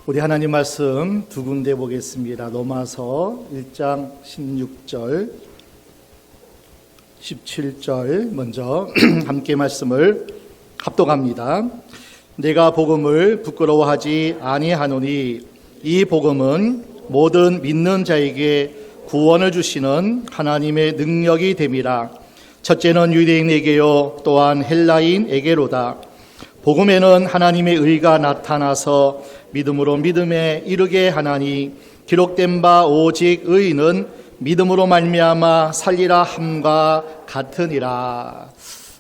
우리 하나님 말씀 두 군데 보겠습니다. 로마서 1장 16절, 17절 먼저 함께 말씀을 합독합니다. 내가 복음을 부끄러워하지 아니하노니 이 복음은 모든 믿는 자에게 구원을 주시는 하나님의 능력이 됨이라. 첫째는 유대인에게요 또한 헬라인에게로다. 복음에는 하나님의 의가 나타나서 믿음으로 믿음에 이르게 하나니 기록된 바 오직 의인은 믿음으로 말미암아 살리라 함과 같으니라.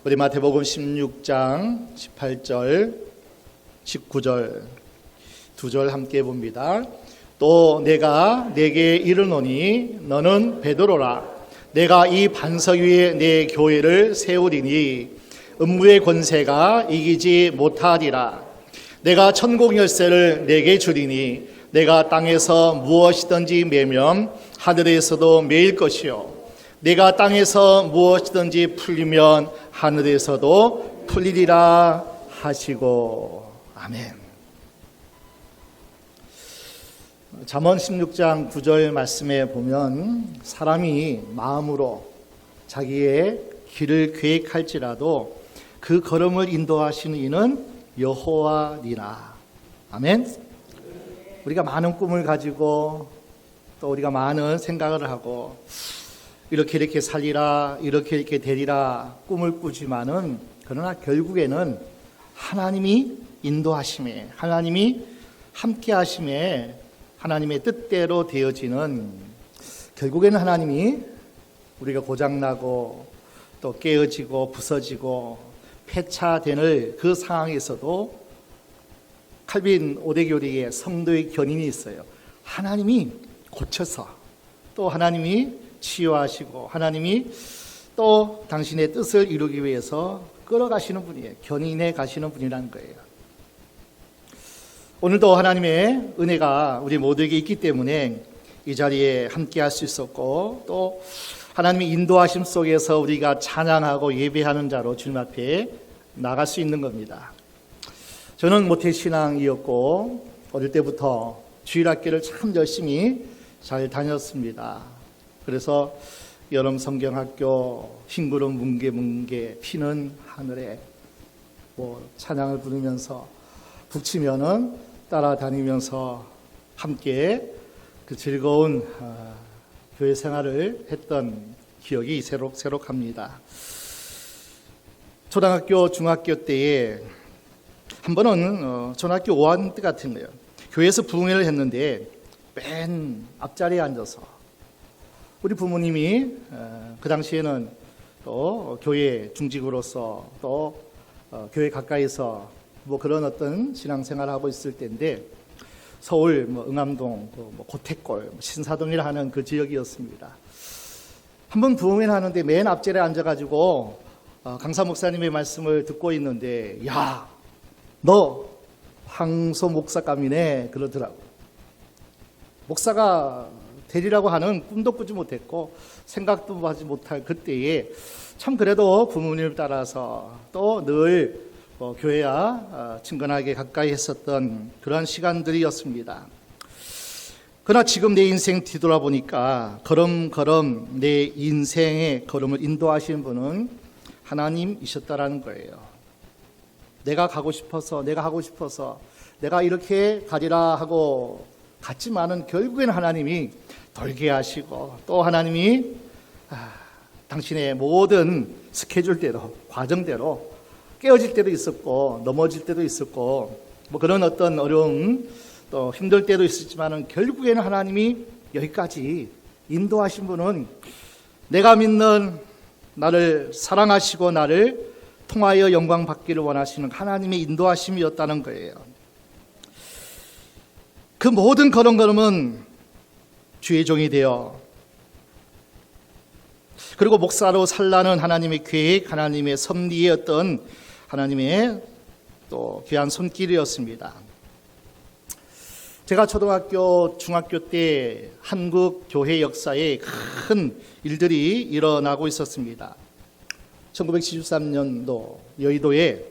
우리 마태복음 16장 18절 19절 두 절 함께 봅니다. 또 내가 네게 이르노니 너는 베드로라. 내가 이 반석 위에 내 교회를 세우리니 음부의 권세가 이기지 못하리라. 내가 천국 열쇠를 내게 주리니 내가 땅에서 무엇이든지 매면 하늘에서도 매일 것이요 내가 땅에서 무엇이든지 풀리면 하늘에서도 풀리리라 하시고. 아멘. 잠언 16장 9절 말씀에 보면 사람이 마음으로 자기의 길을 계획할지라도 그 걸음을 인도하시는 이는 여호와니라. 아멘. 우리가 많은 꿈을 가지고 또 우리가 많은 생각을 하고 이렇게 살리라 이렇게 되리라 꿈을 꾸지만은 그러나 결국에는 하나님이 인도하심에 하나님이 함께 하심에 하나님의 뜻대로 되어지는, 결국에는 하나님이 우리가 고장나고 또 깨어지고 부서지고 폐차되는 그 상황에서도 칼빈 오대교리의 성도의 견인이 있어요. 하나님이 고쳐서 또 하나님이 치유하시고 하나님이 또 당신의 뜻을 이루기 위해서 끌어가시는 분이에요. 견인해 가시는 분이라는 거예요. 오늘도 하나님의 은혜가 우리 모두에게 있기 때문에 이 자리에 함께 할 수 있었고 또 하나님의 인도하심 속에서 우리가 찬양하고 예배하는 자로 주님 앞에 나갈 수 있는 겁니다. 저는 모태신앙이었고 어릴 때부터 주일학교를 참 열심히 잘 다녔습니다. 그래서 여름 성경학교 흰구름 뭉게뭉게 피는 하늘에 찬양을 부르면서 북치면은 따라다니면서 함께 그 즐거운 교회 생활을 했던 기억이 새록새록합니다. 초등학교, 중학교 때에 한 번은 초등학교 5학년 때 같은 거예요. 교회에서 부흥회를 했는데 맨 앞자리에 앉아서 우리 부모님이 그 당시에는 또 교회 중직으로서 또 교회 가까이서 그런 어떤 신앙생활을 하고 있을 때인데 서울 응암동, 고택골, 신사동이라 하는 그 지역이었습니다. 한번 부흥회를 하는데 맨 앞자리에 앉아가지고 강사 목사님의 말씀을 듣고 있는데 야, 너 황소 목사감이네 그러더라고요. 목사가 되리라고 하는 꿈도 꾸지 못했고 생각도 하지 못할 그때에 참 그래도 부모님을 따라서 또 늘 교회와 친근하게 가까이 했었던 그런 시간들이었습니다. 그러나 지금 내 인생 뒤돌아보니까 걸음걸음 내 인생의 걸음을 인도하시는 분은 하나님이셨다라는 거예요. 내가 가고 싶어서 내가 하고 싶어서 내가 이렇게 가리라 하고 갔지만은 결국에는 하나님이 돌게 하시고 또 하나님이 당신의 모든 스케줄대로 과정대로 깨어질 때도 있었고 넘어질 때도 있었고 그런 어떤 어려움 또 힘들 때도 있었지만은 결국에는 하나님이 여기까지 인도하신 분은 내가 믿는 나를 사랑하시고 나를 통하여 영광 받기를 원하시는 하나님의 인도하심이었다는 거예요. 그 모든 걸음걸음은 주의 종이 되어 그리고 목사로 살라는 하나님의 계획, 하나님의 섭리의 어떤 하나님의 또 귀한 손길이었습니다. 제가 초등학교, 중학교 때 한국 교회 역사에 큰 일들이 일어나고 있었습니다. 1973년도 여의도에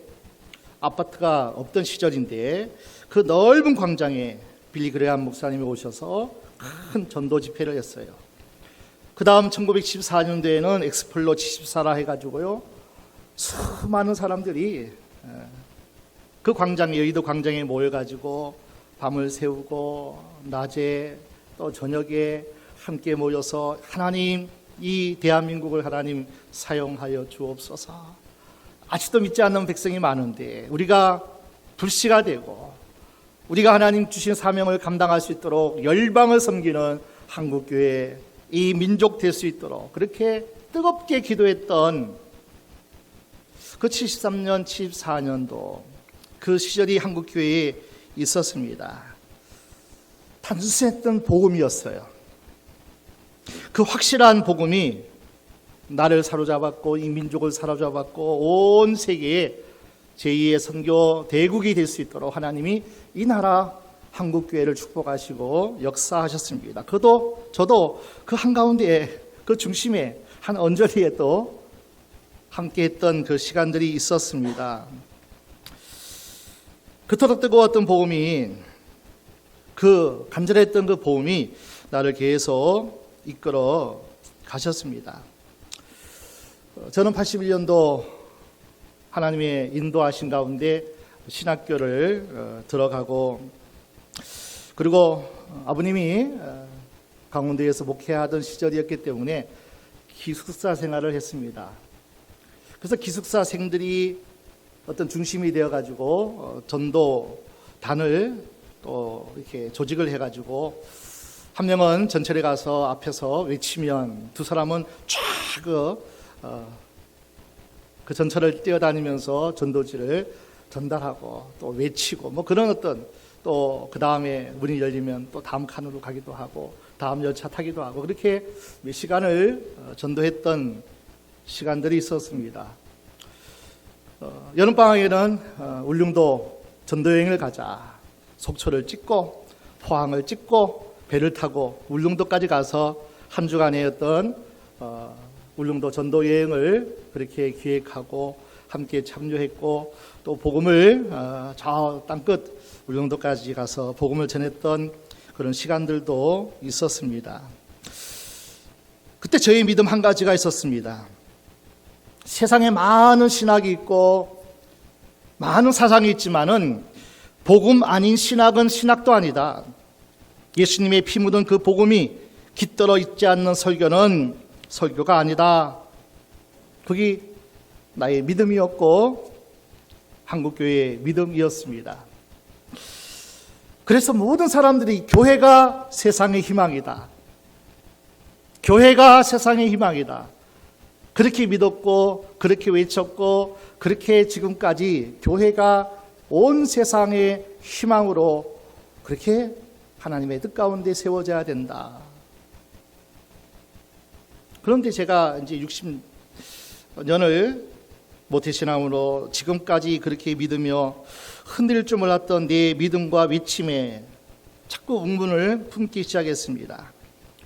아파트가 없던 시절인데 그 넓은 광장에 빌리 그레함 목사님이 오셔서 큰 전도 집회를 했어요. 그 다음 1974년도에는 엑스플로 74라 해가지고요, 수많은 사람들이 그 광장에, 여의도 광장에 모여가지고 밤을 새우고 낮에 또 저녁에 함께 모여서 하나님, 이 대한민국을 하나님 사용하여 주옵소서. 아직도 믿지 않는 백성이 많은데 우리가 불씨가 되고 우리가 하나님 주신 사명을 감당할 수 있도록 열방을 섬기는 한국교회, 이 민족 될 수 있도록 그렇게 뜨겁게 기도했던 그 73년, 74년도 그 시절이 한국교회에 있었습니다. 단순했던 복음이었어요. 그 확실한 복음이 나를 사로잡았고 이 민족을 사로잡았고 온 세계에 제2의 선교 대국이 될 수 있도록 하나님이 이 나라 한국교회를 축복하시고 역사하셨습니다. 저도 그 한가운데에, 그 중심에 한 언저리에 또 함께했던 그 시간들이 있었습니다. 그토록 뜨거웠던 복음이, 그 간절했던 그 복음이 나를 계속 이끌어 가셨습니다. 저는 81년도 하나님의 인도하신 가운데 신학교를 들어가고, 그리고 아버님이 강원도에서 목회하던 시절이었기 때문에 기숙사 생활을 했습니다. 그래서 기숙사생들이 어떤 중심이 되어가지고 전도단을 또 이렇게 조직을 해가지고 한 명은 전철에 가서 앞에서 외치면 두 사람은 쫙 그 전철을 뛰어다니면서 전도지를 전달하고 또 외치고 뭐 그런 어떤, 또 그 다음에 문이 열리면 또 다음 칸으로 가기도 하고 다음 열차 타기도 하고 그렇게 몇 시간을 전도했던 시간들이 있었습니다. 여름방학에는 울릉도 전도여행을 가자. 속초를 찍고 포항을 찍고 배를 타고 울릉도까지 가서 한 주간의 어떤 울릉도 전도여행을 그렇게 기획하고 함께 참여했고, 또 복음을 저 땅끝 울릉도까지 가서 복음을 전했던 그런 시간들도 있었습니다. 그때 저의 믿음 한 가지가 있었습니다. 세상에 많은 신학이 있고 많은 사상이 있지만은 복음 아닌 신학은 신학도 아니다. 예수님의 피 묻은 그 복음이 깃들어 있지 않는 설교는 설교가 아니다. 그게 나의 믿음이었고 한국교회의 믿음이었습니다. 그래서 모든 사람들이 교회가 세상의 희망이다. 교회가 세상의 희망이다. 그렇게 믿었고 그렇게 외쳤고 그렇게 지금까지 교회가 온 세상의 희망으로 그렇게 하나님의 뜻 가운데 세워져야 된다. 그런데 제가 이제 60년을 모태신앙으로 지금까지 그렇게 믿으며 흔들릴 줄 몰랐던 내 믿음과 외침에 자꾸 의문을 품기 시작했습니다.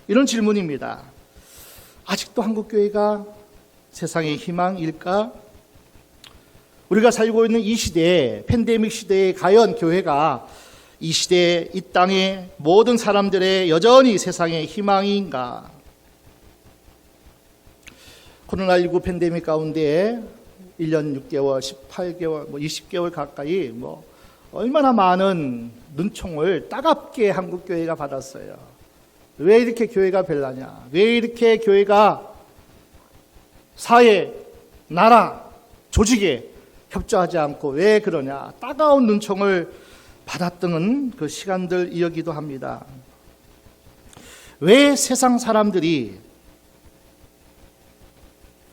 이런 질문입니다. 아직도 한국교회가 세상의 희망일까? 우리가 살고 있는 이 시대에, 팬데믹 시대에 과연 교회가 이 시대에 이 땅의 모든 사람들의 여전히 세상의 희망인가? 코로나19 팬데믹 가운데 1년 6개월, 18개월, 20개월 가까이 얼마나 많은 눈총을 따갑게 한국교회가 받았어요. 왜 이렇게 교회가 별나냐? 왜 이렇게 교회가 사회, 나라, 조직에 협조하지 않고 왜 그러냐? 따가운 눈총을 받았던 그 시간들이기도 합니다. 왜 세상 사람들이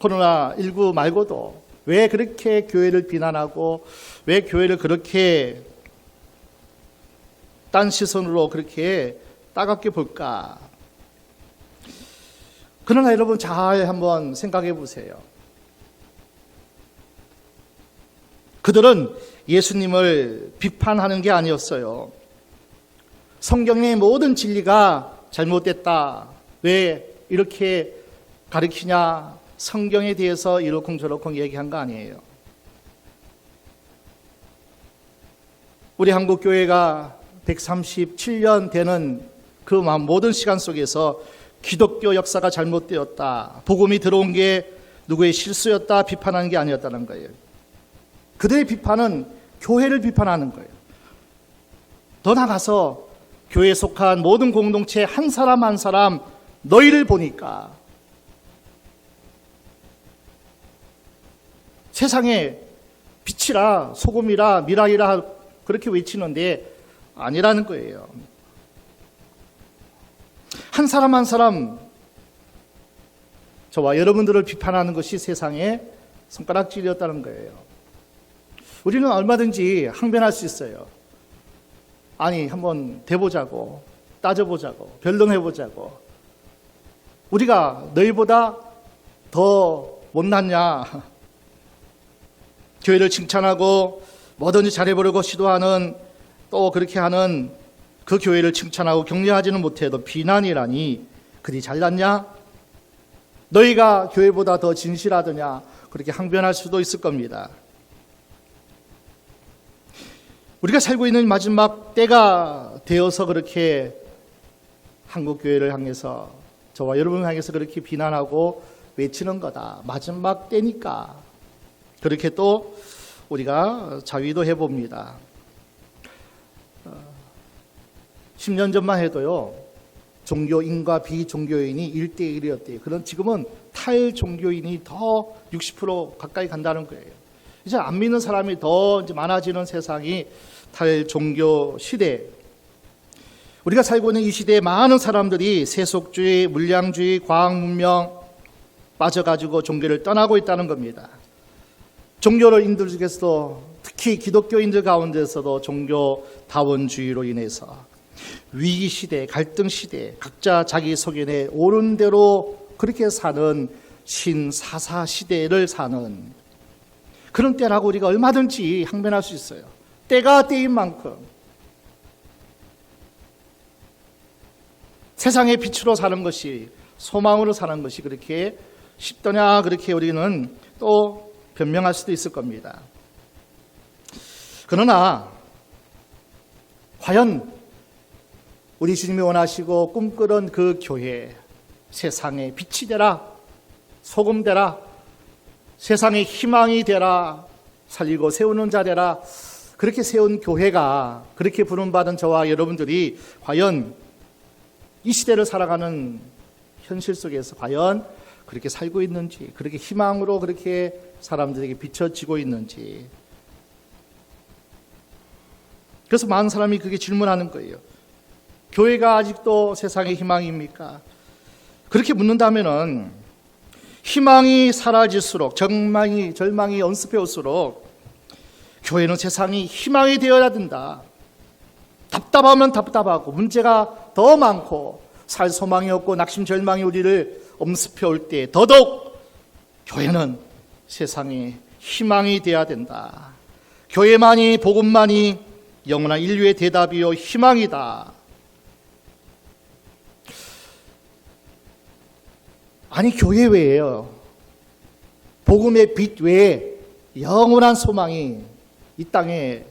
코로나19 말고도 왜 그렇게 교회를 비난하고 왜 교회를 그렇게 딴 시선으로 그렇게 따갑게 볼까? 그러나 여러분 잘 한번 생각해 보세요. 그들은 예수님을 비판하는 게 아니었어요. 성경의 모든 진리가 잘못됐다. 왜 이렇게 가르치냐? 성경에 대해서 이러쿵저러쿵 얘기한 거 아니에요. 우리 한국교회가 137년 되는 그 모든 시간 속에서 기독교 역사가 잘못되었다, 복음이 들어온 게 누구의 실수였다 비판하는 게 아니었다는 거예요. 그들의 비판은 교회를 비판하는 거예요. 더 나가서 교회에 속한 모든 공동체 한 사람 한 사람 너희를 보니까 세상에 빛이라 소금이라 미랄이라 그렇게 외치는데 아니라는 거예요. 한 사람 한 사람 저와 여러분들을 비판하는 것이 세상의 손가락질이었다는 거예요. 우리는 얼마든지 항변할 수 있어요. 아니, 한번 대보자고, 따져보자고, 변론해보자고. 우리가 너희보다 더 못났냐? 교회를 칭찬하고 뭐든지 잘해보려고 시도하는, 또 그렇게 하는 그 교회를 칭찬하고 격려하지는 못해도 비난이라니 그리 잘났냐? 너희가 교회보다 더 진실하더냐? 그렇게 항변할 수도 있을 겁니다. 우리가 살고 있는 마지막 때가 되어서 그렇게 한국교회를 향해서, 저와 여러분을 향해서 그렇게 비난하고 외치는 거다. 마지막 때니까. 그렇게 또 우리가 자위도 해봅니다. 10년 전만 해도요, 종교인과 비종교인이 1대1이었대요. 그런 지금은 탈종교인이 더 60% 가까이 간다는 거예요. 이제 안 믿는 사람이 더 이제 많아지는 세상이 탈종교 시대. 우리가 살고 있는 이 시대에 많은 사람들이 세속주의, 물량주의, 과학문명 빠져가지고 종교를 떠나고 있다는 겁니다. 종교인들 중에서도 특히 기독교인들 가운데서도 종교다원주의로 인해서 위기시대, 갈등시대, 각자 자기 소견에 옳은 대로 그렇게 사는 신사사시대를 사는 그런 때라고 우리가 얼마든지 항변할 수 있어요. 때가 때인 만큼 세상의 빛으로 사는 것이, 소망으로 사는 것이 그렇게 쉽더냐, 그렇게 우리는 또 변명할 수도 있을 겁니다. 그러나 과연 우리 주님이 원하시고 꿈꾸던 그 교회, 세상의 빛이 되라, 소금 되라, 세상의 희망이 되라, 살리고 세우는 자 되라, 그렇게 세운 교회가, 그렇게 부름받은 저와 여러분들이 과연 이 시대를 살아가는 현실 속에서 과연 그렇게 살고 있는지, 그렇게 희망으로 그렇게 사람들에게 비춰지고 있는지. 그래서 많은 사람이 그게 질문하는 거예요. 교회가 아직도 세상의 희망입니까? 그렇게 묻는다면은 희망이 사라질수록, 절망이 엄습해 올수록 교회는 세상이 희망이 되어야 된다. 답답하면 답답하고 문제가 더 많고 살 소망이 없고 낙심 절망이 우리를 엄습해 올 때 더더욱 교회는 세상에 희망이 되어야 된다. 교회만이, 복음만이 영원한 인류의 대답이요 희망이다. 아니, 교회 외에요, 복음의 빛 외에 영원한 소망이 이 땅에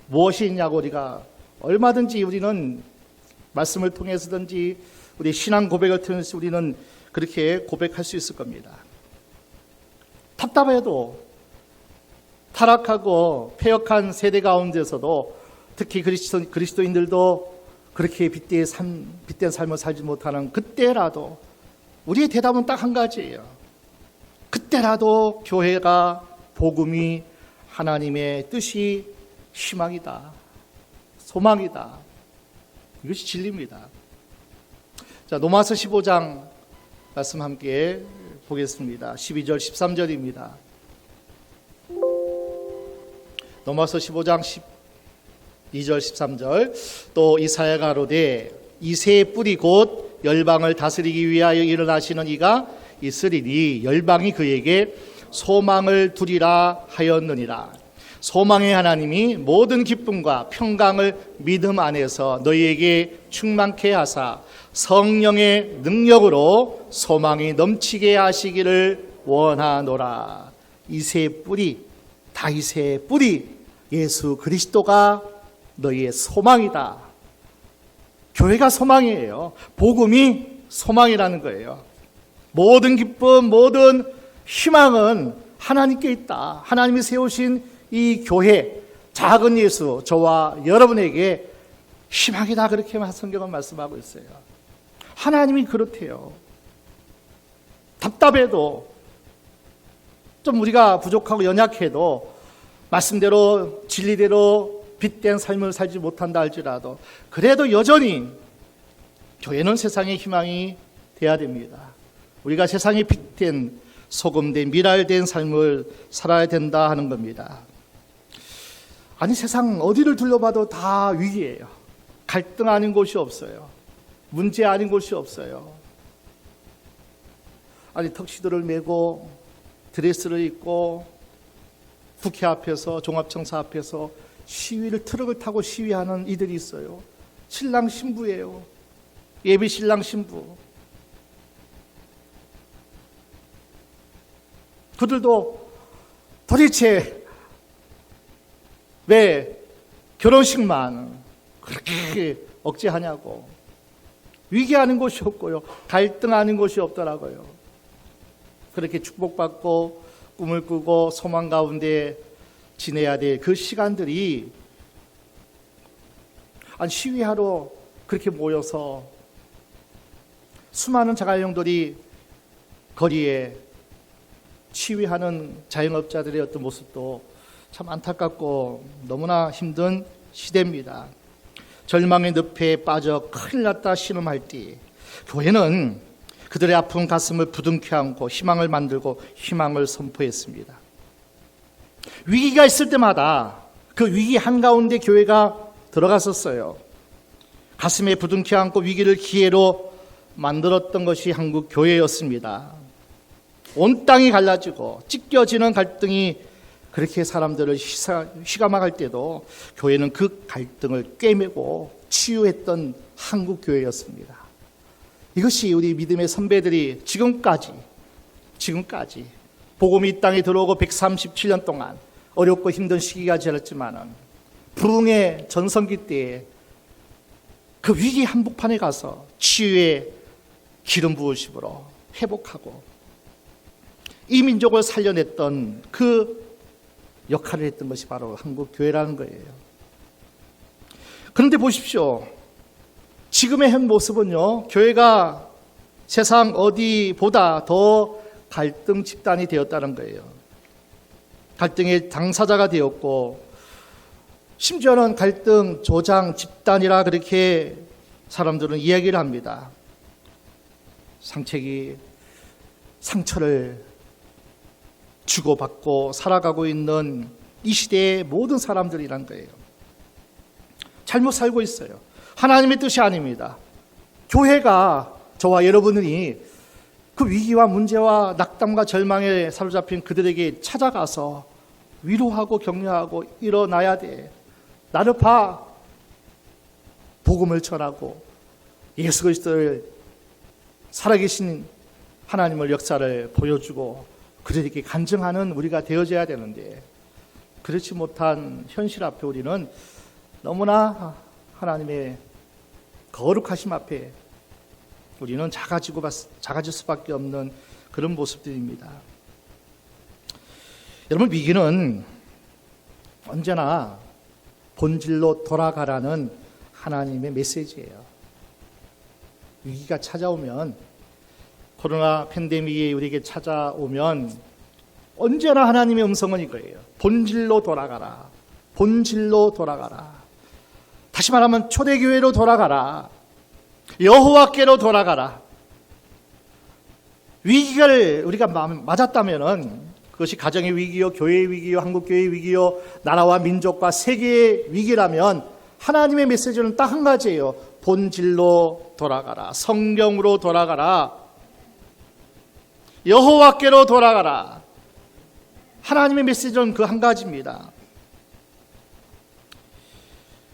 무엇이 있냐고 우리가 얼마든지 우리는 말씀을 통해서든지 우리 신앙 고백을 통해서 우리는 그렇게 고백할 수 있을 겁니다. 답답해도 타락하고 패역한 세대 가운데서도 특히 그리스도인들도 그렇게 빛된 삶을 살지 못하는 그때라도 우리의 대답은 딱 한 가지예요. 그때라도 교회가, 복음이, 하나님의 뜻이 희망이다, 소망이다. 이것이 진리입니다. 자, 로마서 15장 말씀 함께 보겠습니다. 12절 13절입니다. 로마서 15장 12절 13절. 또 이사야가 가로되 이새의 뿌리 곧 열방을 다스리기 위하여 일어나시는 이가 있으리니 열방이 그에게 소망을 두리라 하였느니라. 소망의 하나님이 모든 기쁨과 평강을 믿음 안에서 너희에게 충만케 하사 성령의 능력으로 소망이 넘치게 하시기를 원하노라. 이새의 뿌리, 다윗의 뿌리, 예수 그리스도가 너희의 소망이다. 교회가 소망이에요. 복음이 소망이라는 거예요. 모든 기쁨, 모든 희망은 하나님께 있다. 하나님이 세우신 이 교회, 작은 예수, 저와 여러분에게 희망이다. 그렇게 성경은 말씀하고 있어요. 하나님이 그렇대요. 답답해도, 좀 우리가 부족하고 연약해도, 말씀대로 진리대로 빛된 삶을 살지 못한다 할지라도, 그래도 여전히 교회는 세상의 희망이 돼야 됩니다. 우리가 세상에 빛된, 소금된, 미랄된 삶을 살아야 된다 하는 겁니다. 아니, 세상 어디를 둘러봐도 다 위기예요. 갈등 아닌 곳이 없어요. 문제 아닌 곳이 없어요. 아니, 턱시도를 메고 드레스를 입고 국회 앞에서, 종합청사 앞에서 시위를, 트럭을 타고 시위하는 이들이 있어요. 신랑 신부예요. 예비 신랑 신부. 그들도 도대체 왜 결혼식만 그렇게 억제하냐고. 위기하는 곳이 없고요. 갈등하는 곳이 없더라고요. 그렇게 축복받고 꿈을 꾸고 소망 가운데 지내야 될 그 시간들이, 아니, 시위하러 그렇게 모여서 수많은 자갈령들이 거리에 시위하는 자영업자들의 어떤 모습도 참 안타깝고 너무나 힘든 시대입니다. 절망의 늪에 빠져 큰일 났다 신음할 때 교회는 그들의 아픈 가슴을 부둥켜 안고 희망을 만들고 희망을 선포했습니다. 위기가 있을 때마다 그 위기 한가운데 교회가 들어갔었어요. 가슴에 부둥켜 안고 위기를 기회로 만들었던 것이 한국 교회였습니다. 온 땅이 갈라지고 찢겨지는 갈등이 그렇게 사람들을 휘감아갈 때도 교회는 그 갈등을 꿰매고 치유했던 한국 교회였습니다. 이것이 우리 믿음의 선배들이 지금까지 복음이 이 땅에 들어오고 137년 동안 어렵고 힘든 시기가 지났지만은 부흥의 전성기 때에 그 위기 한복판에 가서 치유의 기름 부으심으로 회복하고 이 민족을 살려냈던 그 역할을 했던 것이 바로 한국 교회라는 거예요. 그런데 보십시오. 지금의 현 모습은요, 교회가 세상 어디보다 더 갈등 집단이 되었다는 거예요. 갈등의 당사자가 되었고, 심지어는 갈등 조장 집단이라 그렇게 사람들은 이야기를 합니다. 상처를 주고받고 살아가고 있는 이 시대의 모든 사람들이란 거예요. 잘못 살고 있어요. 하나님의 뜻이 아닙니다. 교회가, 저와 여러분이 그 위기와 문제와 낙담과 절망에 사로잡힌 그들에게 찾아가서 위로하고 격려하고 일어나야 돼. 나를 봐. 복음을 전하고 예수 그리스도를, 살아계신 하나님을 역사를 보여주고 그들에게 간증하는 우리가 되어져야 되는데, 그렇지 못한 현실 앞에 우리는 너무나 하나님의 거룩하심 앞에 우리는 작아질 수밖에 없는 그런 모습들입니다. 여러분, 위기는 언제나 본질로 돌아가라는 하나님의 메시지예요. 위기가 찾아오면, 코로나 팬데믹이 우리에게 찾아오면 언제나 하나님의 음성은 이거예요. 본질로 돌아가라. 본질로 돌아가라. 다시 말하면 초대교회로 돌아가라. 여호와께로 돌아가라. 위기를 우리가 맞았다면은 그것이 가정의 위기요, 교회의 위기요, 한국교회의 위기요, 나라와 민족과 세계의 위기라면 하나님의 메시지는 딱 한 가지예요. 본질로 돌아가라. 성경으로 돌아가라. 여호와께로 돌아가라. 하나님의 메시지는 그 한 가지입니다.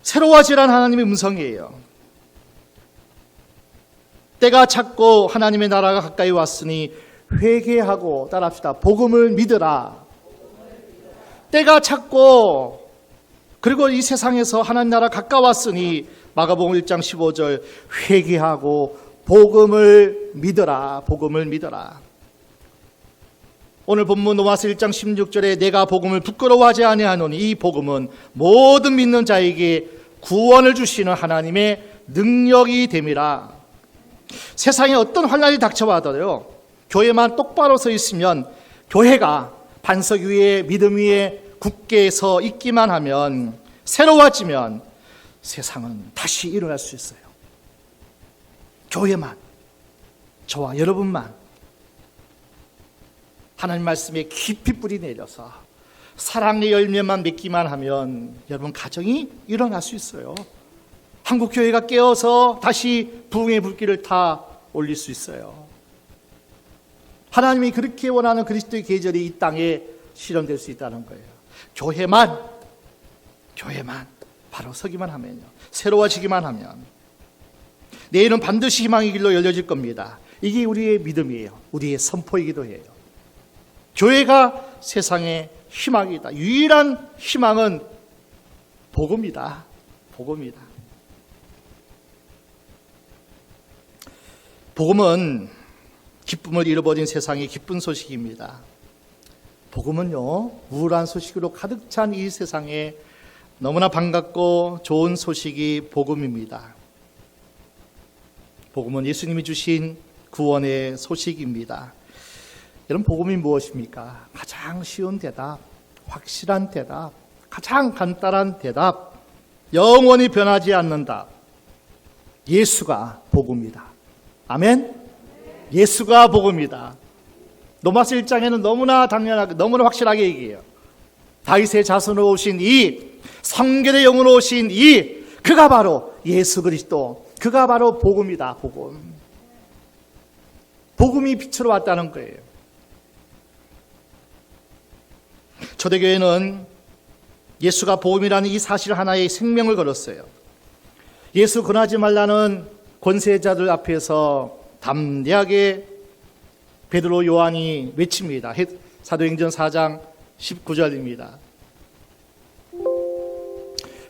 새로워지란 하나님의 음성이에요. 때가 찼고 하나님의 나라가 가까이 왔으니 회개하고, 따라합시다, 복음을 믿으라. 때가 찼고 그리고 이 세상에서 하나님 나라 가까웠으니 마가복음 1장 15절 회개하고 복음을 믿어라. 복음을 믿어라. 오늘 본문 로마서 1장 16절에 내가 복음을 부끄러워하지 아니하노니 이 복음은 모든 믿는 자에게 구원을 주시는 하나님의 능력이 됨이라. 세상에 어떤 환난이 닥쳐와도요, 교회만 똑바로 서 있으면, 교회가 반석 위에 믿음 위에 굳게 서 있기만 하면, 새로워지면 세상은 다시 일어날 수 있어요. 교회만, 저와 여러분만 하나님 말씀에 깊이 뿌리 내려서 사랑의 열매만 맺기만 하면 여러분 가정이 일어날 수 있어요. 한국교회가 깨어서 다시 부흥의 불길을 타 올릴 수 있어요. 하나님이 그렇게 원하는 그리스도의 계절이 이 땅에 실현될 수 있다는 거예요. 교회만 바로 서기만 하면요, 새로워지기만 하면 내일은 반드시 희망의 길로 열려질 겁니다. 이게 우리의 믿음이에요. 우리의 선포이기도 해요. 교회가 세상의 희망이다. 유일한 희망은 복음이다. 복음이다. 복음은 기쁨을 잃어버린 세상의 기쁜 소식입니다. 복음은요, 우울한 소식으로 가득 찬 이 세상에 너무나 반갑고 좋은 소식이 복음입니다. 복음은 예수님이 주신 구원의 소식입니다. 여러분, 복음이 무엇입니까? 가장 쉬운 대답, 확실한 대답, 가장 간단한 대답, 영원히 변하지 않는 답. 예수가 복음이다. 아멘? 예수가 복음이다. 로마서 1장에는 너무나 당연하게, 너무나 확실하게 얘기해요. 다윗의 자손으로 오신 이, 성결의 영으로 오신 이, 그가 바로 예수 그리스도, 그가 바로 복음이다. 복음. 복음이 빛으로 왔다는 거예요. 초대교회는 예수가 복음이라는 이 사실 하나에 생명을 걸었어요. 예수 권하지 말라는 권세자들 앞에서 담대하게 베드로 요한이 외칩니다. 사도행전 4장 19절입니다.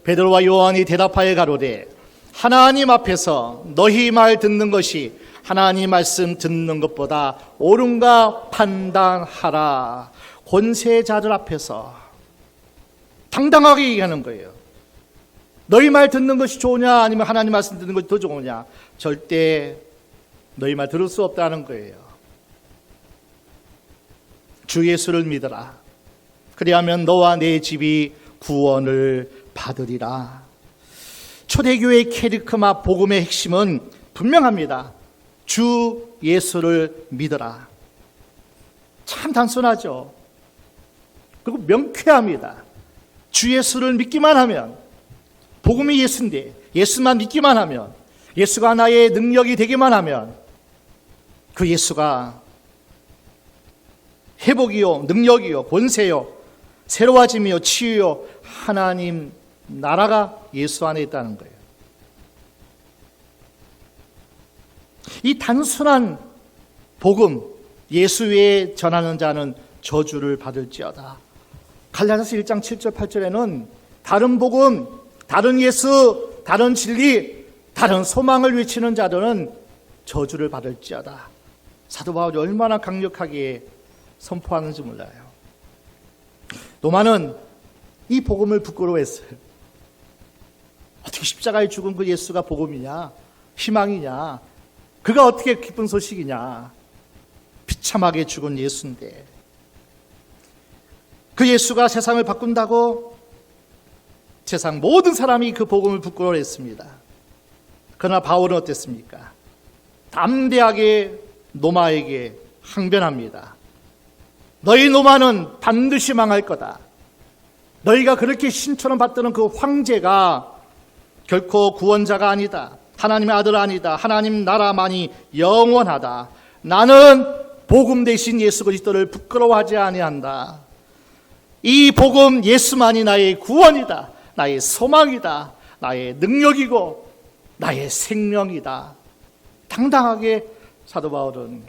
베드로와 요한이 대답하여 가로되 하나님 앞에서 너희 말 듣는 것이 하나님 말씀 듣는 것보다 옳은가 판단하라. 권세자들 앞에서 당당하게 얘기하는 거예요. 너희 말 듣는 것이 좋으냐 아니면 하나님 말씀 듣는 것이 더 좋으냐? 절대 너희 말 들을 수 없다는 거예요. 주 예수를 믿어라. 그리하면 너와 내 집이 구원을 받으리라. 초대교회의 캐리크마 복음의 핵심은 분명합니다. 주 예수를 믿어라. 참 단순하죠. 그리고 명쾌합니다. 주 예수를 믿기만 하면, 복음이 예수인데 예수만 믿기만 하면, 예수가 나의 능력이 되기만 하면 그 예수가 회복이요, 능력이요, 권세요, 새로워짐이요, 치유요, 하나님 나라가 예수 안에 있다는 거예요. 이 단순한 복음, 예수 외에 전하는 자는 저주를 받을지어다. 갈라디아서 1장 7절 8절에는 다른 복음, 다른 예수, 다른 진리, 다른 소망을 외치는 자들은 저주를 받을지어다. 사도 바울이 얼마나 강력하게 선포하는지 몰라요. 로마는 이 복음을 부끄러워했어요. 어떻게 십자가에 죽은 그 예수가 복음이냐, 희망이냐, 그가 어떻게 기쁜 소식이냐. 비참하게 죽은 예수인데 그 예수가 세상을 바꾼다고 세상 모든 사람이 그 복음을 부끄러워했습니다. 그러나 바울은 어땠습니까? 담대하게 노마에게 항변합니다. 너희 노마는 반드시 망할 거다. 너희가 그렇게 신처럼 받드는 그 황제가 결코 구원자가 아니다. 하나님의 아들 아니다. 하나님 나라만이 영원하다. 나는 복음 대신 예수 그리스도를 부끄러워하지 아니한다. 이 복음 예수만이 나의 구원이다. 나의 소망이다. 나의 능력이고 나의 생명이다. 당당하게 사도 바울은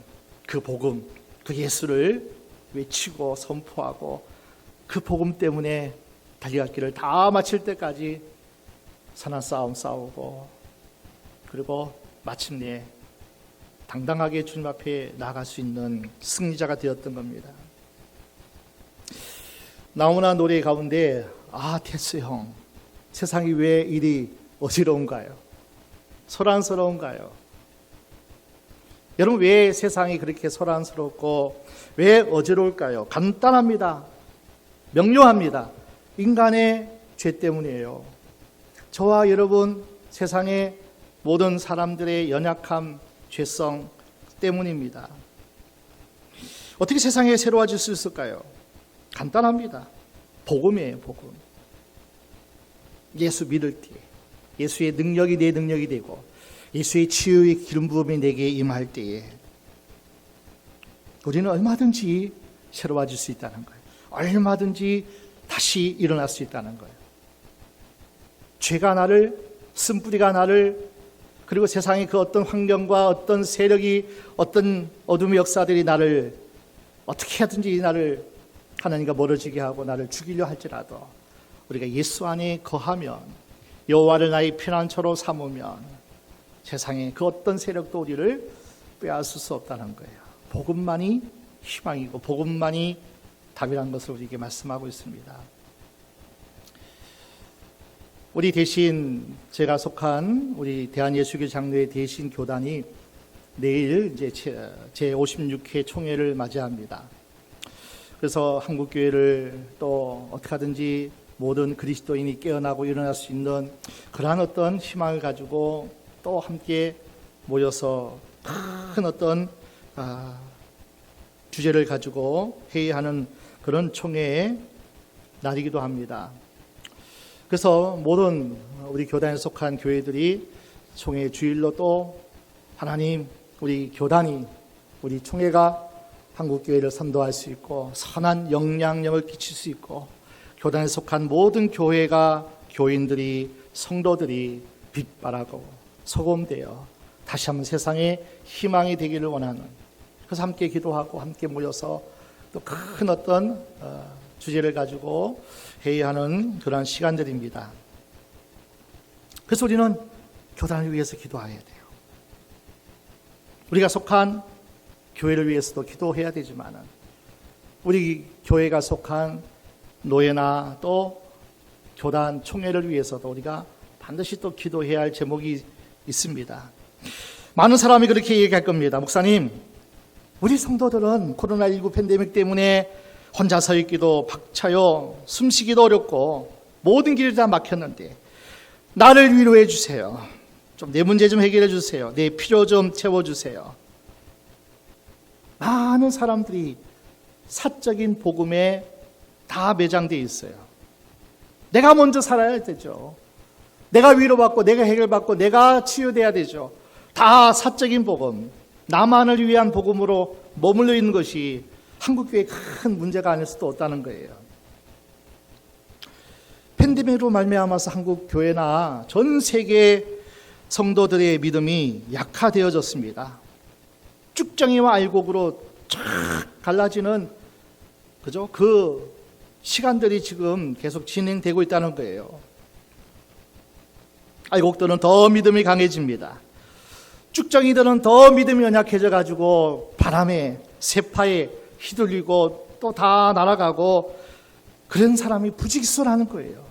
그 복음, 그 예수를 외치고 선포하고 그 복음 때문에 달려갈 길을 다 마칠 때까지 선한 싸움 싸우고, 그리고 마침내 당당하게 주님 앞에 나아갈 수 있는 승리자가 되었던 겁니다. 나훈아 노래 가운데 테스 형, 세상이 왜 이리 어지러운가요? 소란스러운가요? 여러분, 왜 세상이 그렇게 소란스럽고 왜 어지러울까요? 간단합니다. 명료합니다. 인간의 죄 때문이에요. 저와 여러분, 세상의 모든 사람들의 연약함, 죄성 때문입니다. 어떻게 세상에 새로워질 수 있을까요? 간단합니다. 복음이에요, 복음. 예수 믿을 때, 예수의 능력이 내 능력이 되고, 예수의 치유의 기름 부음이 내게 임할 때에 우리는 얼마든지 새로워질 수 있다는 거예요. 얼마든지 다시 일어날 수 있다는 거예요. 죄가 나를, 쓴뿌리가 나를, 그리고 세상의 그 어떤 환경과 어떤 세력이, 어떤 어둠의 역사들이 나를 어떻게 하든지 나를 하나님과 멀어지게 하고 나를 죽이려 할지라도 우리가 예수 안에 거하면, 여호와를 나의 피난처로 삼으면 세상의 그 어떤 세력도 우리를 빼앗을 수 없다는 거예요. 복음만이 희망이고 복음만이 답이라는 것을 우리에게 말씀하고 있습니다. 우리 대신, 제가 속한 우리 대한예수교 장로회 대신 교단이 내일 이제 제 56회 총회를 맞이합니다. 그래서 한국교회를 또 어떻게 하든지 모든 그리스도인이 깨어나고 일어날 수 있는 그러한 어떤 희망을 가지고 또 함께 모여서 큰 어떤 주제를 가지고 회의하는 그런 총회의 날이기도 합니다. 그래서 모든 우리 교단에 속한 교회들이 총회 주일로 또 하나님, 우리 교단이, 우리 총회가 한국교회를 선도할 수 있고 선한 영향력을 끼칠 수 있고, 교단에 속한 모든 교회가, 교인들이, 성도들이 빛바라고 소금되어 다시 한번 세상에 희망이 되기를 원하는, 그래서 함께 기도하고 함께 모여서 또 큰 어떤 주제를 가지고 회의하는 그런 시간들입니다. 그래서 우리는 교단을 위해서 기도해야 돼요. 우리가 속한 교회를 위해서도 기도해야 되지만, 우리 교회가 속한 노예나 또 교단 총회를 위해서도 우리가 반드시 또 기도해야 할 제목이 있습니다. 많은 사람이 그렇게 얘기할 겁니다. 목사님, 우리 성도들은 코로나19 팬데믹 때문에 혼자 서 있기도 벅차요, 숨쉬기도 어렵고 모든 길이 다 막혔는데 나를 위로해 주세요. 좀 내 문제 좀 해결해 주세요. 내 필요 좀 채워주세요. 많은 사람들이 사적인 복음에 다 매장되어 있어요. 내가 먼저 살아야 되죠. 내가 위로받고 내가 해결받고 내가 치유돼야 되죠. 다 사적인 복음, 나만을 위한 복음으로 머물러 있는 것이 한국교회의 큰 문제가 아닐 수도 없다는 거예요. 팬데믹으로 말미암아서 한국교회나 전 세계 성도들의 믿음이 약화되어졌습니다. 쭉정이와 알곡으로 쫙 갈라지는 그 시간들이 지금 계속 진행되고 있다는 거예요. 알곡들은 더 믿음이 강해집니다. 쭉정이들은 더 믿음이 연약해져 가지고 바람에, 세파에 휘둘리고 또 다 날아가고, 그런 사람이 부지기수라는 거예요.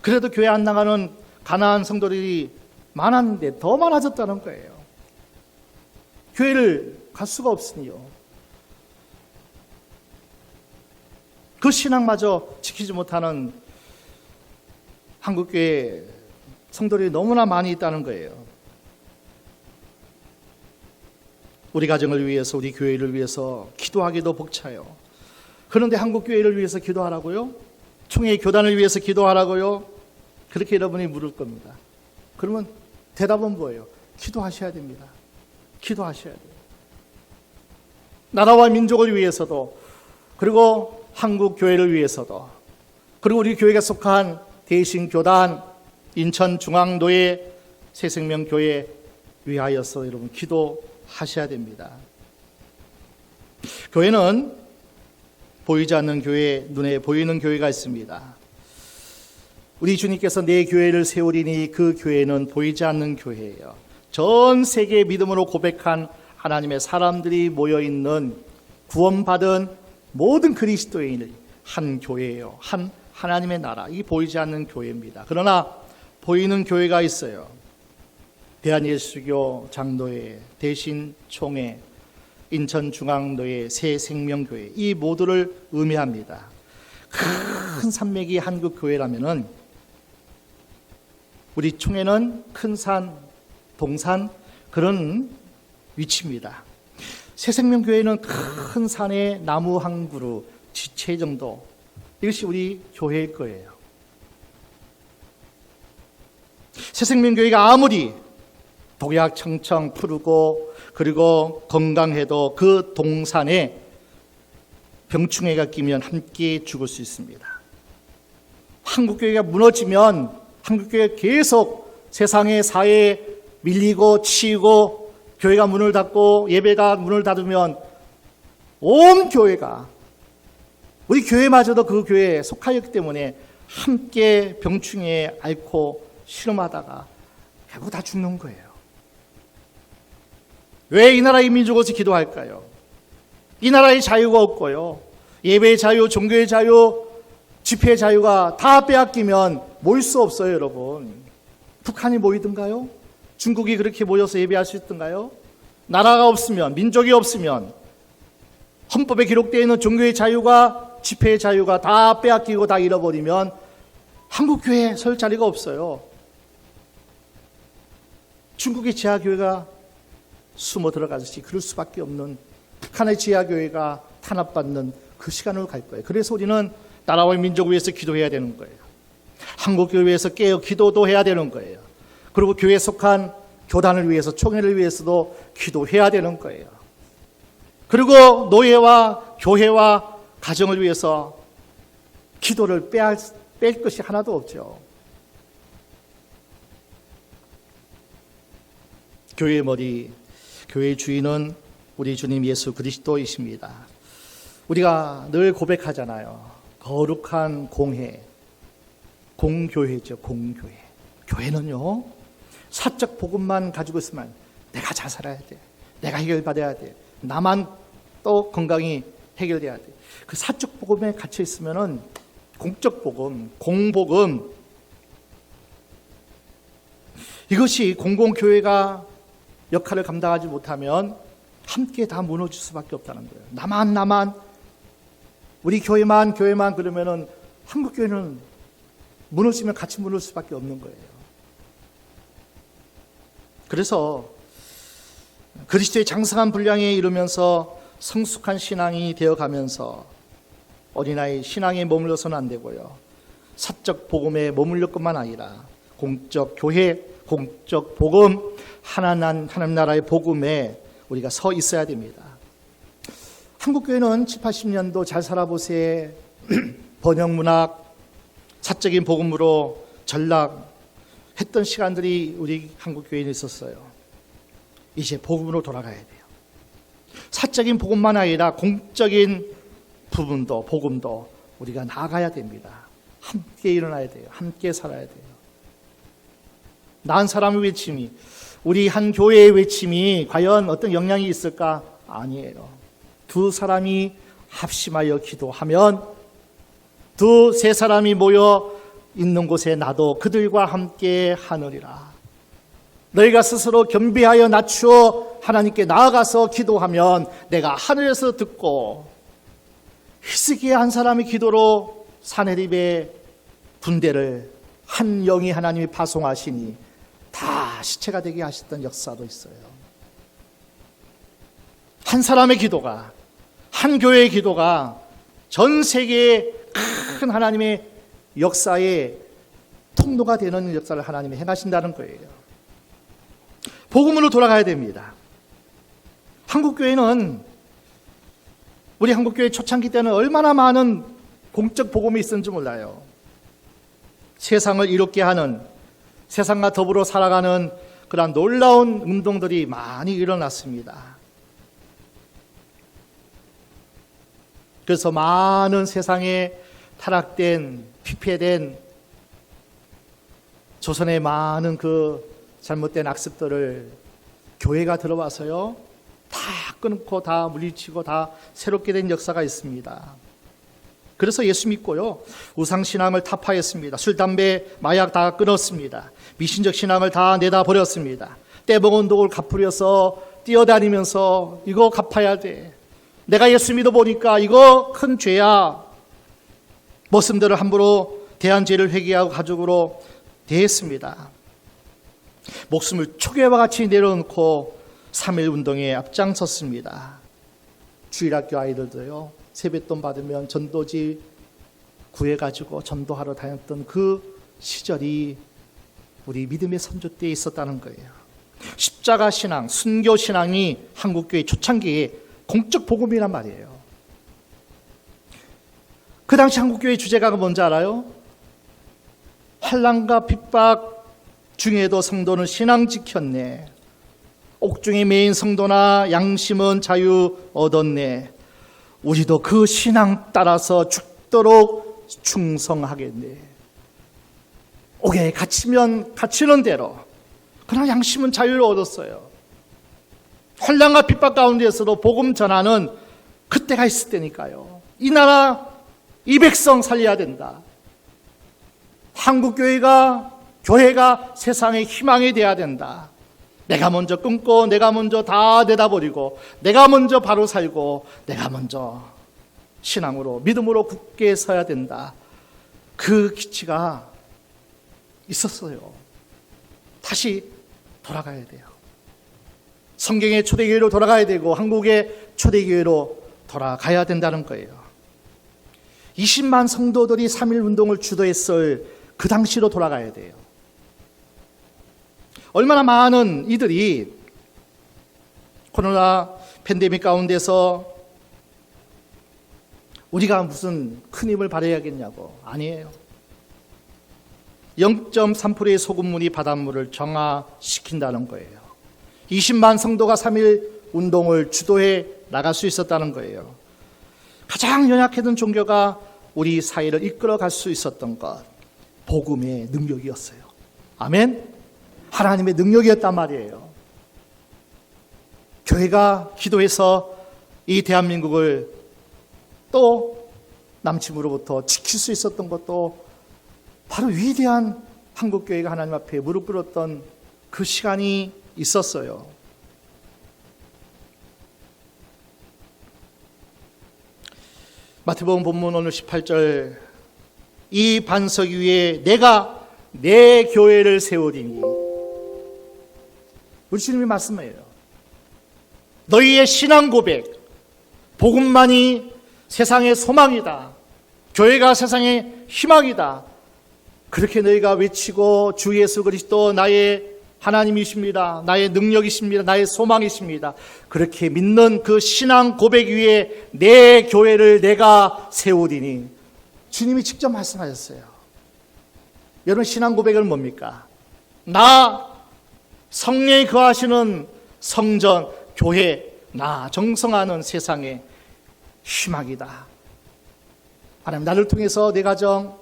그래도 교회 안 나가는 가난한 성도들이 많았는데 더 많아졌다는 거예요. 교회를 갈 수가 없으니요. 그 신앙마저 지키지 못하는 한국교회 성도들이 너무나 많이 있다는 거예요. 우리 가정을 위해서, 우리 교회를 위해서 기도하기도 벅차요. 그런데 한국교회를 위해서 기도하라고요? 총회 교단을 위해서 기도하라고요? 그렇게 여러분이 물을 겁니다. 그러면 대답은 뭐예요? 기도하셔야 됩니다. 기도하셔야 돼요. 나라와 민족을 위해서도, 그리고 한국 교회를 위해서도, 그리고 우리 교회가 속한 대신교단, 인천중앙도회, 새생명교회 위하여서 여러분 기도하셔야 됩니다. 교회는 보이지 않는 교회, 눈에 보이는 교회가 있습니다. 우리 주님께서 내 교회를 세우리니 그 교회는 보이지 않는 교회예요. 전 세계 믿음으로 고백한 하나님의 사람들이 모여있는 구원받은 모든 그리스도인의 한 교회예요. 한 하나님의 나라, 이 보이지 않는 교회입니다. 그러나 보이는 교회가 있어요. 대한예수교 장로회, 대신총회, 인천중앙노회, 새생명교회, 이 모두를 의미합니다. 큰 산맥이 한국교회라면은 우리 총회는 큰 산, 동산, 그런 위치입니다. 새생명교회는 큰 산에 나무 한 그루, 지체 정도, 이것이 우리 교회일 거예요. 새생명교회가 아무리 독약 청청 푸르고 그리고 건강해도 그 동산에 병충해가 끼면 함께 죽을 수 있습니다. 한국교회가 무너지면 한국교회가 계속 세상의 사회에 밀리고 치이고 교회가 문을 닫고 예배가 문을 닫으면 온 교회가, 우리 교회마저도 그 교회에 속하였기 때문에 함께 병충해에 앓고 실험하다가 결국 다 죽는 거예요. 왜 이 나라의 민족을 기도할까요? 이 나라의 자유가 없고요. 예배의 자유, 종교의 자유, 집회의 자유가 다 빼앗기면 모일 수 없어요, 여러분. 북한이 모이든가요? 중국이 그렇게 모여서 예배할 수 있던가요? 나라가 없으면, 민족이 없으면, 헌법에 기록되어 있는 종교의 자유가, 집회의 자유가 다 빼앗기고 다 잃어버리면 한국교회에 설 자리가 없어요. 중국의 지하교회가 숨어 들어가듯이 그럴 수밖에 없는, 북한의 지하교회가 탄압받는 그 시간으로 갈 거예요. 그래서 우리는 나라와 민족을 위해서 기도해야 되는 거예요. 한국교회 위해서 깨어 기도도 해야 되는 거예요. 그리고 교회에 속한 교단을 위해서, 총회를 위해서도 기도해야 되는 거예요. 그리고 노예와 교회와 가정을 위해서 기도를 뺄 것이 하나도 없죠. 교회의 머리, 교회의 주인은 우리 주님 예수 그리스도이십니다. 우리가 늘 고백하잖아요. 거룩한 공회, 공교회죠. 공교회. 교회는요, 사적 복음만 가지고 있으면 내가 잘 살아야 돼, 내가 해결받아야 돼, 나만 또 건강히 해결돼야 돼. 그 사적 복음에 갇혀 있으면은 공적 복음, 공복음, 이것이 공공교회가 역할을 감당하지 못하면 함께 다 무너질 수밖에 없다는 거예요. 나만 우리 교회만 그러면은 한국교회는 무너지면 같이 무너질 수밖에 없는 거예요. 그래서 그리스도의 장성한 분량에 이르면서 성숙한 신앙이 되어가면서 어린아이 신앙에 머물러서는 안 되고요. 사적 복음에 머물릴 것만 아니라 공적 교회, 공적 복음, 하나님 나라의 복음에 우리가 서 있어야 됩니다. 한국교회는 7, 80년도 잘 살아보세요. 번역문학, 사적인 복음으로 전락했던 시간들이 우리 한국교회에 있었어요. 이제 복음으로 돌아가야 돼요. 사적인 복음만 아니라 공적인 부분도, 복음도 우리가 나아가야 됩니다. 함께 일어나야 돼요. 함께 살아야 돼요. 난 사람의 외침이, 우리 한 교회의 외침이 과연 어떤 영향이 있을까? 아니에요. 두 사람이 합심하여 기도하면, 두세 사람이 모여 있는 곳에 나도 그들과 함께 하느리라. 너희가 스스로 겸비하여 낮추어 하나님께 나아가서 기도하면 내가 하늘에서 듣고, 히스기야 한 사람의 기도로 사내립의 군대를 한 영이 하나님이 파송하시니 다 시체가 되게 하셨던 역사도 있어요. 한 사람의 기도가, 한 교회의 기도가 전 세계의 큰 하나님의 역사의 통로가 되는 역사를 하나님이 행하신다는 거예요. 복음으로 돌아가야 됩니다. 한국교회는, 우리 한국교회 초창기 때는 얼마나 많은 공적 복음이 있었는지 몰라요. 세상을 이롭게 하는, 세상과 더불어 살아가는 그런 놀라운 운동들이 많이 일어났습니다. 그래서 많은 세상에 타락된, 피폐된 조선의 많은 그 잘못된 악습들을 교회가 들어와서요, 다 끊고 다 물리치고 다 새롭게 된 역사가 있습니다. 그래서 예수 믿고요, 우상신앙을 타파했습니다. 술, 담배, 마약 다 끊었습니다. 미신적 신앙을 다 내다버렸습니다. 떼먹은 독을 갚으려서 뛰어다니면서 이거 갚아야 돼. 내가 예수 믿어보니까 이거 큰 죄야. 머슴들을 함부로 대한 죄를 회개하고 가족으로 대했습니다. 목숨을 초계와 같이 내려놓고 3.1 운동에 앞장섰습니다. 주일학교 아이들도요, 세뱃돈 받으면 전도지 구해가지고 전도하러 다녔던 그 시절이 우리 믿음의 선조 때에 있었다는 거예요. 십자가 신앙, 순교 신앙이 한국교회 초창기에 공적 복음이란 말이에요. 그 당시 한국교회 주제가 뭔지 알아요? 환난과 핍박 중에도 성도는 신앙 지켰네. 옥중에 매인 성도나 양심은 자유 얻었네. 우리도 그 신앙 따라서 죽도록 충성하겠네. 옥에 갇히면 갇히는 대로, 그러나 양심은 자유를 얻었어요. 환난과 핍박 가운데에서도 복음 전하는 그때가 있을 때니까요. 이 나라, 이 백성 살려야 된다. 한국교회가, 교회가 세상의 희망이 되어야 된다. 내가 먼저 끊고, 내가 먼저 다 내다버리고, 내가 먼저 바로 살고, 내가 먼저 신앙으로, 믿음으로 굳게 서야 된다. 그 기치가 있었어요. 다시 돌아가야 돼요. 성경의 초대교회로 돌아가야 되고, 한국의 초대교회로 돌아가야 된다는 거예요. 20만 성도들이 3.1 운동을 주도했을 그 당시로 돌아가야 돼요. 얼마나 많은 이들이 코로나 팬데믹 가운데서 우리가 무슨 큰 힘을 발휘해야겠냐고. 아니에요. 0.3%의 소금물이 바닷물을 정화시킨다는 거예요. 20만 성도가 3.1 운동을 주도해 나갈 수 있었다는 거예요. 가장 연약했던 종교가 우리 사회를 이끌어갈 수 있었던 것, 복음의 능력이었어요. 아멘? 하나님의 능력이었단 말이에요. 교회가 기도해서 이 대한민국을 또 남침으로부터 지킬 수 있었던 것도 바로 위대한 한국교회가 하나님 앞에 무릎 꿇었던 그 시간이 있었어요. 마태복음 본문 오늘 18절, 이 반석 위에 내가 내 교회를 세우리니, 우리 주님이 말씀해요. 너희의 신앙 고백, 복음만이 세상의 소망이다. 교회가 세상의 희망이다. 그렇게 너희가 외치고 주 예수 그리스도 나의 하나님이십니다. 나의 능력이십니다. 나의 소망이십니다. 그렇게 믿는 그 신앙 고백 위에 내 교회를 내가 세우리니, 주님이 직접 말씀하셨어요. 여러분, 신앙 고백은 뭡니까? 나 성령이 거하시는 성전, 교회, 나 정성하는 세상의 희망이다. 하나님, 나를 통해서 내 가정,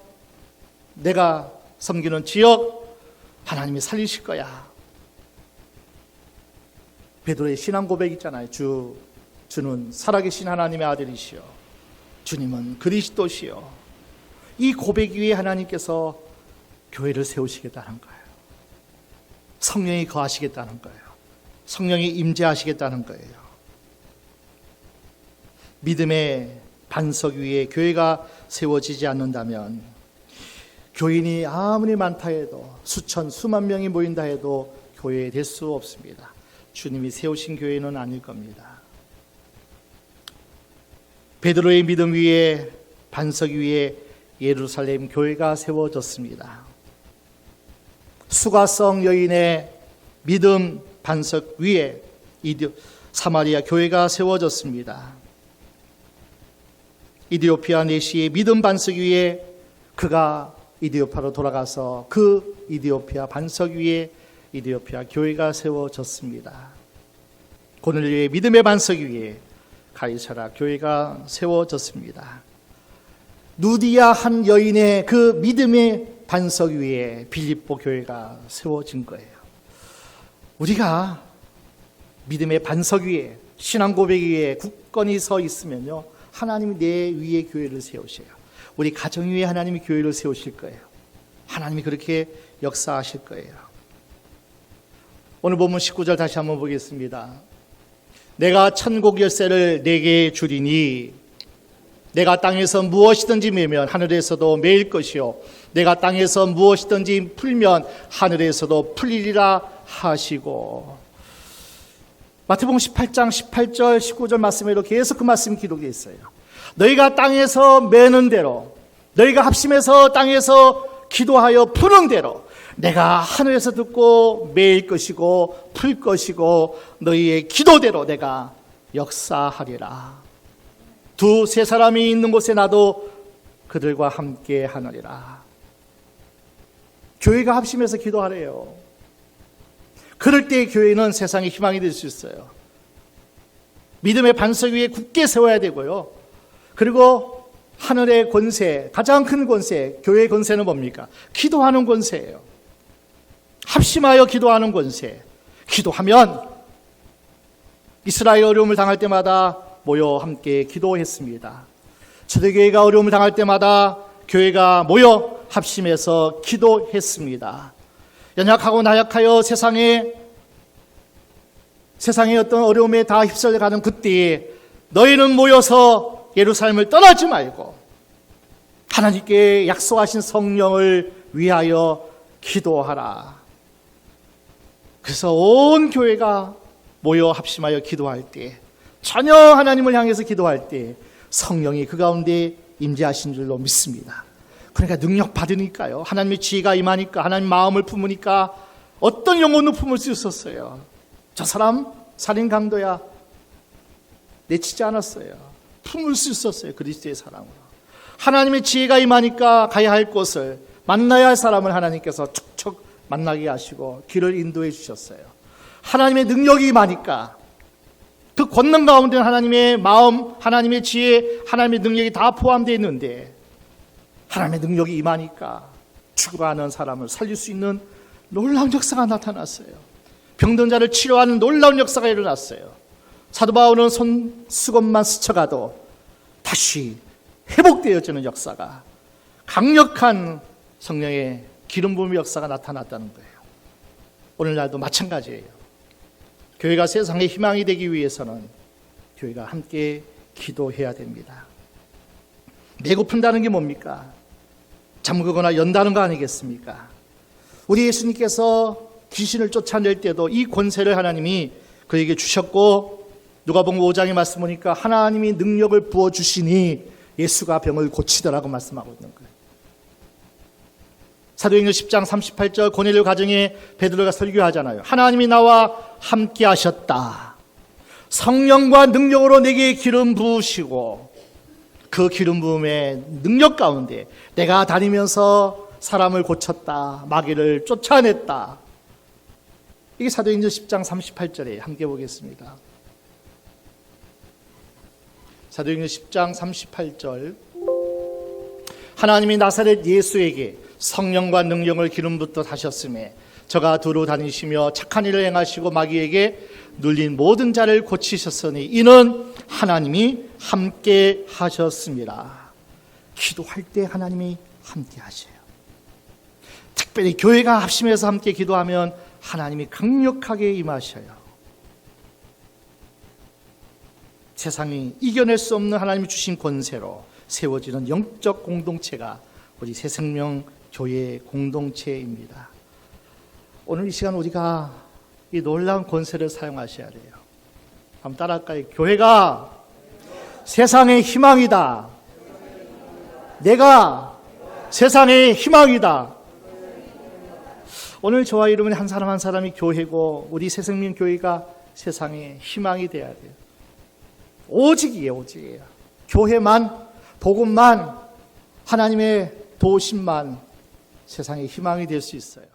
내가 섬기는 지역, 하나님이 살리실 거야. 베드로의 신앙 고백 있잖아요. 주는 살아계신 하나님의 아들이시요, 주님은 그리스도시요. 이 고백 위에 하나님께서 교회를 세우시겠다는 거예요. 성령이 거하시겠다는 거예요. 성령이 임재하시겠다는 거예요. 믿음의 반석 위에 교회가 세워지지 않는다면, 교인이 아무리 많다 해도, 수천 수만 명이 모인다 해도 교회 될 수 없습니다. 주님이 세우신 교회는 아닐 겁니다. 베드로의 믿음 위에, 반석 위에 예루살렘 교회가 세워졌습니다. 수가성 여인의 믿음 반석 위에 사마리아 교회가 세워졌습니다. 이디오피아 내시의 믿음 반석 위에 그가 이디오피아로 돌아가서 그 이디오피아 반석 위에 이디오피아 교회가 세워졌습니다. 고넬료의 믿음의 반석 위에 타이사라 교회가 세워졌습니다. 누디아 한 여인의 그 믿음의 반석 위에 빌립보 교회가 세워진 거예요. 우리가 믿음의 반석 위에, 신앙 고백 위에 굳건히 서 있으면요, 하나님이 내 위에 교회를 세우셔요. 우리 가정 위에 하나님이 교회를 세우실 거예요. 하나님이 그렇게 역사하실 거예요. 오늘 본문 19절 다시 한번 보겠습니다. 내가 천국 열쇠를 네게 주리니 내가 땅에서 무엇이든지 매면 하늘에서도 매일 것이요 내가 땅에서 무엇이든지 풀면 하늘에서도 풀리리라 하시고. 마태복음 18장 18절 19절 말씀에도 계속 그 말씀이 기록되어 있어요. 너희가 땅에서 매는 대로, 너희가 합심해서 땅에서 기도하여 푸는 대로 내가 하늘에서 듣고 매일 것이고 풀 것이고 너희의 기도대로 내가 역사하리라. 두세 사람이 있는 곳에 나도 그들과 함께 하느니라. 교회가 합심해서 기도하래요. 그럴 때 교회는 세상의 희망이 될 수 있어요. 믿음의 반석 위에 굳게 세워야 되고요. 그리고 하늘의 권세, 가장 큰 권세, 교회의 권세는 뭡니까? 기도하는 권세예요. 합심하여 기도하는 권세. 기도하면 이스라엘 어려움을 당할 때마다 모여 함께 기도했습니다. 초대교회가 어려움을 당할 때마다 교회가 모여 합심해서 기도했습니다. 연약하고 나약하여 세상의 어떤 어려움에 다 휩쓸려가는 그때에 너희는 모여서 예루살렘을 떠나지 말고 하나님께 약속하신 성령을 위하여 기도하라. 그래서 온 교회가 모여 합심하여 기도할 때, 전혀 하나님을 향해서 기도할 때 성령이 그 가운데 임재하신 줄로 믿습니다. 그러니까 능력 받으니까요, 하나님의 지혜가 임하니까, 하나님 마음을 품으니까 어떤 영혼도 품을 수 있었어요. 저 사람 살인 강도야, 내치지 않았어요. 품을 수 있었어요. 그리스도의 사랑으로. 하나님의 지혜가 임하니까 가야 할 곳을, 만나야 할 사람을 하나님께서 촉촉 만나게 하시고 길을 인도해 주셨어요. 하나님의 능력이 임하니까 그 권능 가운데 하나님의 마음, 하나님의 지혜, 하나님의 능력이 다 포함되어 있는데 하나님의 능력이 임하니까 죽어가는 사람을 살릴 수 있는 놀라운 역사가 나타났어요. 병든 자를 치료하는 놀라운 역사가 일어났어요. 사도 바울은 손수건만 스쳐가도 다시 회복되어지는 역사가, 강력한 성령의 기름 부음의 역사가 나타났다는 거예요. 오늘날도 마찬가지예요. 교회가 세상의 희망이 되기 위해서는 교회가 함께 기도해야 됩니다. 배고픈다는 게 뭡니까? 잠그거나 연다는 거 아니겠습니까? 우리 예수님께서 귀신을 쫓아낼 때도 이 권세를 하나님이 그에게 주셨고, 누가복음 5장에 말씀 보니까 하나님이 능력을 부어주시니 예수가 병을 고치더라고 말씀하고 있는 거예요. 사도행전 10장 38절 고넬료 가정에 베드로가 설교하잖아요. 하나님이 나와 함께 하셨다. 성령과 능력으로 내게 기름 부으시고 그 기름 부음의 능력 가운데 내가 다니면서 사람을 고쳤다. 마귀를 쫓아냈다. 이게 사도행전 10장 38절에 함께 보겠습니다. 사도행전 10장 38절 하나님이 나사렛 예수에게 성령과 능력을 기름 붓듯 하셨음에 저가 두루 다니시며 착한 일을 행하시고 마귀에게 눌린 모든 자를 고치셨으니 이는 하나님이 함께 하셨습니다. 기도할 때 하나님이 함께 하셔요. 특별히 교회가 합심해서 함께 기도하면 하나님이 강력하게 임하셔요. 세상이 이겨낼 수 없는 하나님이 주신 권세로 세워지는 영적 공동체가 우리 새생명 교회 공동체입니다. 오늘 이 시간 우리가 이 놀라운 권세를 사용하셔야 돼요. 한번 따라할까요? 교회가 세상의 희망이다. 내가 세상의 희망이다. 오늘 저와 여러분 한 사람 한 사람이 교회고 우리 새생명 교회가 세상의 희망이 돼야 돼요. 오직이에요, 오직이에요. 교회만, 복음만, 하나님의 도우심만 세상의 희망이 될 수 있어요.